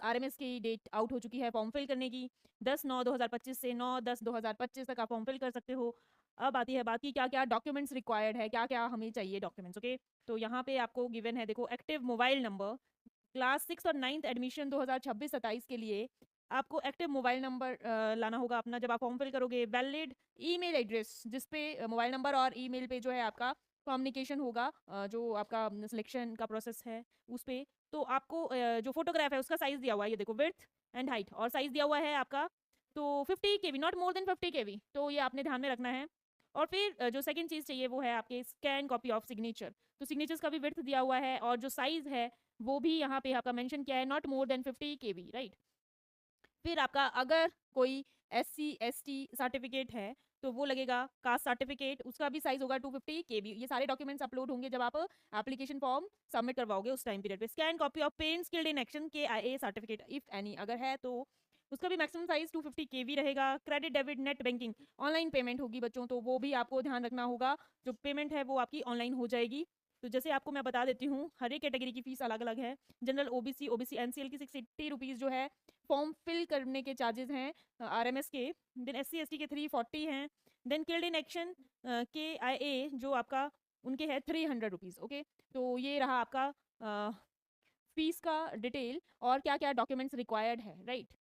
RMS की date out हो चुकी है फॉर्म फिल करने की। 10/9/2025 से 9/10/2025 तक आप फॉर्म फिल कर सकते हो। अब आती है बात की क्या क्या डॉक्यूमेंट्स रिक्वायर्ड है, क्या क्या हमें चाहिए डॉक्यूमेंट्स। ओके, तो यहाँ पे आपको गिवन है, देखो, एक्टिव मोबाइल नंबर। क्लास 6 और 9th एडमिशन 2026-27 के लिए आपको एक्टिव मोबाइल नंबर लाना होगा अपना जब आप फॉर्म फिल करोगे। वैलिड ईमेल एड्रेस जिस पे मोबाइल नंबर और ईमेल पे जो है आपका कम्युनिकेशन होगा, जो आपका सिलेक्शन का प्रोसेस है उस पे। तो आपको जो फोटोग्राफ है उसका साइज दिया हुआ है, ये देखो, विड्थ एंड हाइट, और साइज दिया हुआ है आपका तो 50 KB, not more than 50 KB, तो ये आपने ध्यान में रखना है। और फिर जो सेकंड चीज़ चाहिए वो है आपके स्कैन कॉपी ऑफ सिग्नेचर। तो सिग्नेचर्स का भी विड्थ दिया हुआ है और जो साइज है वो भी यहाँ पे आपका मेंशन किया है, not more than 50 KB, right. फिर आपका अगर कोई SC ST सर्टिफिकेट है तो वो लगेगा, कास्ट सर्टिफिकेट, उसका भी साइज होगा 250 KB। ये सारे डॉक्यूमेंट्स अपलोड होंगे जब आप एप्लीकेशन फॉर्म सबमिट करवाओगे उस टाइम पीरियड पे। Scan copy of parents skilled in action KIA certificate if any, अगर है तो उसका भी मैक्सिमम साइज 250 KB रहेगा। Credit debit net banking, online payment होगी बच्चों, तो वो भी आपको ध्यान रखना होगा, जो पेमेंट है वो आपकी ऑनलाइन हो जाएगी। तो जैसे आपको मैं बता देती हूँ, हर एक कैटेगरी की फीस अलग अलग है। जनरल OBC NCL की 680 रुपीज़ जो है फॉर्म फिल करने के चार्जेस हैं RMS के। देन SC ST के 340 हैं। Then killed in action KIA जो आपका उनके है 300 रुपीज़। ओके, तो ये रहा आपका फीस का डिटेल और क्या क्या डॉक्यूमेंट्स रिक्वायर्ड है, राइट।